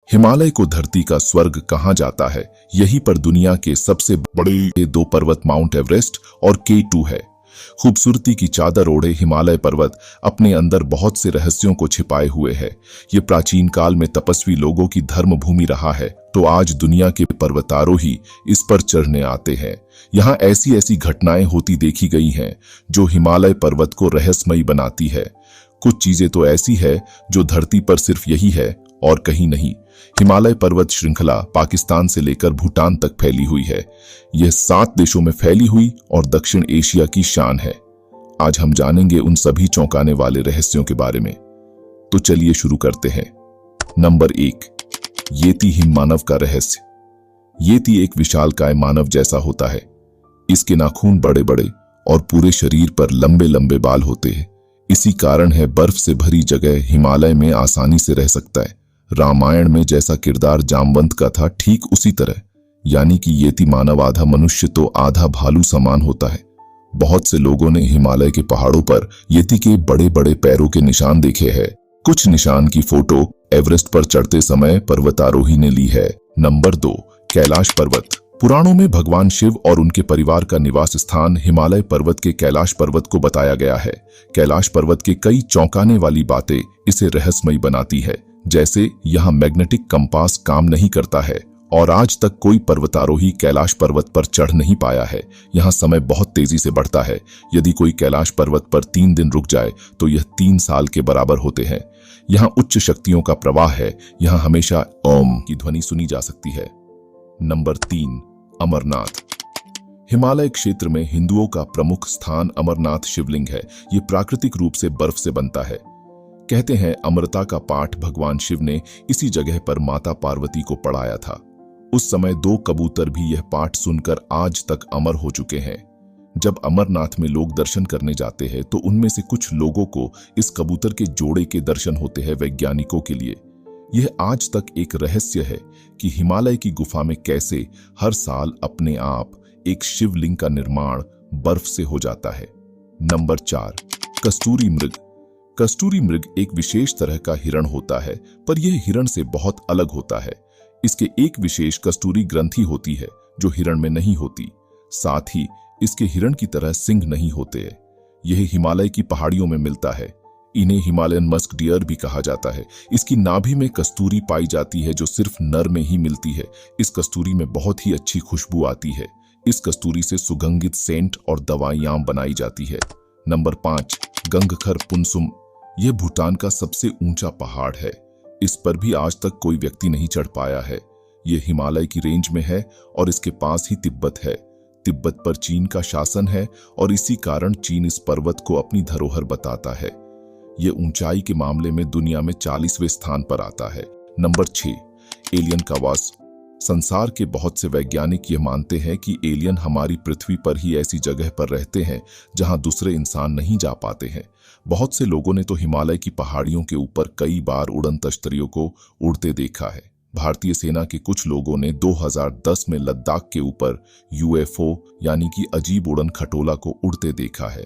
हिमालय को धरती का स्वर्ग कहा जाता है। यहीं पर दुनिया के सबसे बड़े दो पर्वत माउंट एवरेस्ट और K2 है। खूबसूरती की चादर ओढ़े हिमालय पर्वत अपने अंदर बहुत से रहस्यों को छिपाए हुए है। ये प्राचीन काल में तपस्वी लोगों की धर्म भूमि रहा है, तो आज दुनिया के पर्वतारोही इस पर चढ़ने आते हैं। यहाँ ऐसी ऐसी घटनाएं होती देखी गई हैं जो हिमालय पर्वत को रहस्यमयी बनाती है। कुछ चीजें तो ऐसी है जो धरती पर सिर्फ यही है और कहीं नहीं। हिमालय पर्वत श्रृंखला पाकिस्तान से लेकर भूटान तक फैली हुई है। यह 7 देशों में फैली हुई और दक्षिण एशिया की शान है। आज हम जानेंगे उन सभी चौंकाने वाले रहस्यों के बारे में। तो चलिए शुरू करते हैं। नंबर 1, येती हिममानव का रहस्य। येती एक विशालकाय मानव जैसा होता है। इसके नाखून बड़े बड़े और पूरे शरीर पर लंबे लंबे बाल होते हैं। इसी कारण है बर्फ से भरी जगह हिमालय में आसानी से रह सकता है। रामायण में जैसा किरदार जामवंत का था, ठीक उसी तरह, यानी कि येती मानव आधा मनुष्य तो आधा भालू समान होता है। बहुत से लोगों ने हिमालय के पहाड़ों पर येती के बड़े बड़े पैरों के निशान देखे हैं। कुछ निशान की फोटो एवरेस्ट पर चढ़ते समय पर्वतारोही ने ली है। नंबर 2, कैलाश पर्वत। पुराणों में भगवान शिव और उनके परिवार का निवास स्थान हिमालय पर्वत के कैलाश पर्वत को बताया गया है। कैलाश पर्वत के कई चौंकाने वाली बातें इसे रहस्यमयी बनाती है। जैसे यहाँ मैग्नेटिक कंपास काम नहीं करता है और आज तक कोई पर्वतारोही कैलाश पर्वत पर चढ़ नहीं पाया है। यहाँ समय बहुत तेजी से बढ़ता है। यदि कोई कैलाश पर्वत पर 3 दिन रुक जाए तो यह 3 साल के बराबर होते हैं। यहाँ उच्च शक्तियों का प्रवाह है। यहाँ हमेशा ओम की ध्वनि सुनी जा सकती है। नंबर 3, अमरनाथ। हिमालय क्षेत्र में हिंदुओं का प्रमुख स्थान अमरनाथ शिवलिंग है। ये प्राकृतिक रूप से बर्फ से बनता है। कहते हैं अमरता का पाठ भगवान शिव ने इसी जगह पर माता पार्वती को पढ़ाया था। उस समय 2 कबूतर भी यह पाठ सुनकर आज तक अमर हो चुके हैं। जब अमरनाथ में लोग दर्शन करने जाते हैं तो उनमें से कुछ लोगों को इस कबूतर के जोड़े के दर्शन होते हैं। वैज्ञानिकों के लिए यह आज तक एक रहस्य है कि हिमालय की गुफा में कैसे हर साल अपने आप एक शिवलिंग का निर्माण बर्फ से हो जाता है। नंबर 4, कस्तूरी मृग। कस्तूरी मृग एक विशेष तरह का हिरण होता है, पर यह हिरण से बहुत अलग होता है। इसके एक विशेष कस्तूरी ग्रंथि होती है जो हिरण में नहीं होती। साथ ही इसके हिरण की तरह सिंग नहीं होते। यह हिमालय की पहाड़ियों में मिलता है। इन्हें हिमालयन मस्क डियर भी कहा जाता है। इसकी नाभि में कस्तूरी पाई जाती है जो सिर्फ नर में ही मिलती है। इस कस्तूरी में बहुत ही अच्छी खुशबू आती है। इस कस्तूरी से सुगंधित सेंट और दवाइयां बनाई जाती है। नंबर 5, गंगखर पुनसुम। यह भूटान का सबसे ऊंचा पहाड़ है। इस पर भी आज तक कोई व्यक्ति नहीं चढ़ पाया है। यह हिमालय की रेंज में है और इसके पास ही तिब्बत है। तिब्बत पर चीन का शासन है और इसी कारण चीन इस पर्वत को अपनी धरोहर बताता है। यह ऊंचाई के मामले में दुनिया में 40वें स्थान पर आता है। नंबर 6, एलियन का वास। संसार के बहुत से वैज्ञानिक यह मानते हैं कि एलियन हमारी पृथ्वी पर ही ऐसी जगह पर रहते हैं जहां दूसरे इंसान नहीं जा पाते हैं। बहुत से लोगों ने तो हिमालय की पहाड़ियों के ऊपर कई बार उड़न तश्तरियों को उड़ते देखा है। भारतीय सेना के कुछ लोगों ने 2010 में लद्दाख के ऊपर UFO यानी कि अजीब उड़न खटोला को उड़ते देखा है।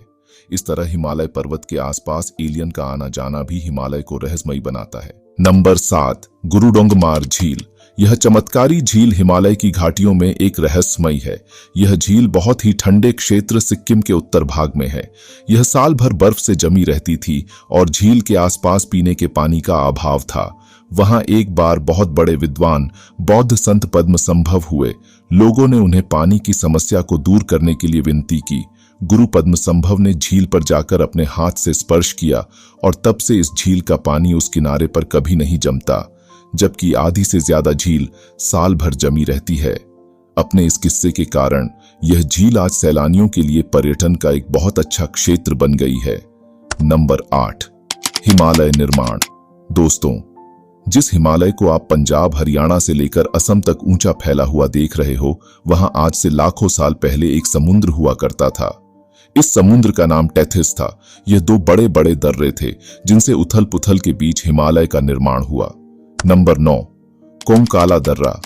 इस तरह हिमालय पर्वत के आसपास एलियन का आना जाना भी हिमालय को रहस्यमयी बनाता है। नंबर 7, गुरुडोंगमार झील। यह चमत्कारी झील हिमालय की घाटियों में एक रहस्यमयी है। यह झील बहुत ही ठंडे क्षेत्र सिक्किम के उत्तर भाग में है। यह साल भर बर्फ से जमी रहती थी और झील के आसपास पीने के पानी का अभाव था। वहां एक बार बहुत बड़े विद्वान बौद्ध संत पद्म संभव हुए। लोगों ने उन्हें पानी की समस्या को दूर करने के लिए विनती की। गुरु पद्म संभव ने झील पर जाकर अपने हाथ से स्पर्श किया और तब से इस झील का पानी उस किनारे पर कभी नहीं जमता, जबकि आधी से ज्यादा झील साल भर जमी रहती है। अपने इस किस्से के कारण यह झील आज सैलानियों के लिए पर्यटन का एक बहुत अच्छा क्षेत्र बन गई है। नंबर 8, हिमालय निर्माण। दोस्तों, जिस हिमालय को आप पंजाब हरियाणा से लेकर असम तक ऊंचा फैला हुआ देख रहे हो, वहां आज से लाखों साल पहले एक समुद्र हुआ करता था। इस समुद्र का नाम टेथिस था। यह 2 बड़े बड़े दर्रे थे जिनसे उथल पुथल के बीच हिमालय का निर्माण हुआ। नंबर 9, कोंकाला दर्रा।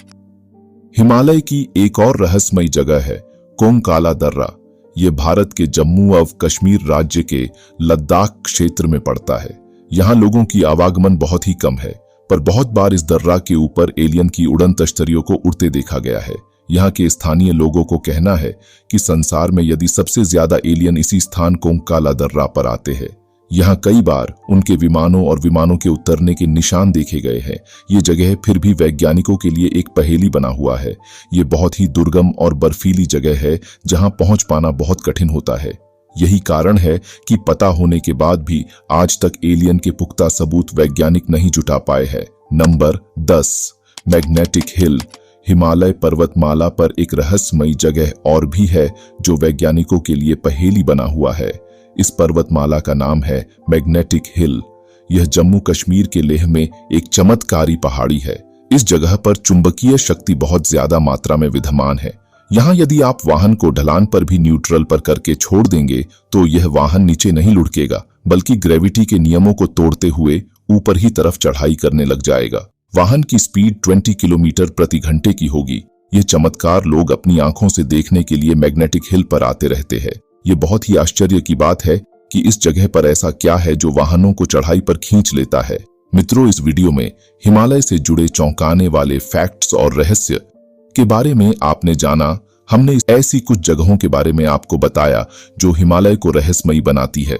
हिमालय की एक और रहस्यमयी जगह है कोंकाला दर्रा। यह भारत के जम्मू और कश्मीर राज्य के लद्दाख क्षेत्र में पड़ता है। यहाँ लोगों की आवागमन बहुत ही कम है। पर बहुत बार इस दर्रा के ऊपर एलियन की उड़न तश्तरियों को उड़ते देखा गया है। यहाँ के स्थानीय लोगों को कहना है कि संसार में यदि सबसे ज्यादा एलियन इसी स्थान कोंकाला दर्रा पर आते हैं। यहाँ कई बार उनके विमानों और विमानों के उतरने के निशान देखे गए हैं। ये जगह फिर भी वैज्ञानिकों के लिए एक पहेली बना हुआ है। ये बहुत ही दुर्गम और बर्फीली जगह है जहाँ पहुंच पाना बहुत कठिन होता है। यही कारण है कि पता होने के बाद भी आज तक एलियन के पुख्ता सबूत वैज्ञानिक नहीं जुटा पाए हैं। Number 10, magnetic hill. हिमालय पर्वतमाला पर एक रहस्यमयी जगह और भी है जो वैज्ञानिकों के लिए पहेली बना हुआ है। इस पर्वतमाला का नाम है मैग्नेटिक हिल। यह जम्मू कश्मीर के लेह में एक चमत्कारी पहाड़ी है। इस जगह पर चुंबकीय शक्ति बहुत ज्यादा मात्रा में विद्यमान है। यहाँ यदि आप वाहन को ढलान पर भी न्यूट्रल पर करके छोड़ देंगे तो यह वाहन नीचे नहीं लुढ़केगा, बल्कि ग्रेविटी के नियमों को तोड़ते हुए ऊपर ही तरफ चढ़ाई करने लग जाएगा। वाहन की स्पीड 20 किलोमीटर प्रति घंटे की होगी। यह चमत्कार लोग अपनी आंखों से देखने के लिए मैग्नेटिक हिल पर आते रहते हैं। ये बहुत ही आश्चर्य की बात है कि इस जगह पर ऐसा क्या है जो वाहनों को चढ़ाई पर खींच लेता है। मित्रों, इस वीडियो में हिमालय से जुड़े चौंकाने वाले फैक्ट्स और रहस्य के बारे में आपने जाना। हमने ऐसी कुछ जगहों के बारे में आपको बताया जो हिमालय को रहस्यमयी बनाती है।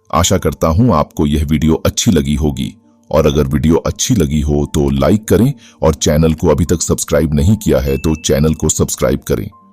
आशा करता हूं आपको यह वीडियो अच्छी लगी होगी, और अगर वीडियो अच्छी लगी हो तो लाइक करें और चैनल को अभी तक सब्सक्राइब नहीं किया है तो चैनल को सब्सक्राइब करें।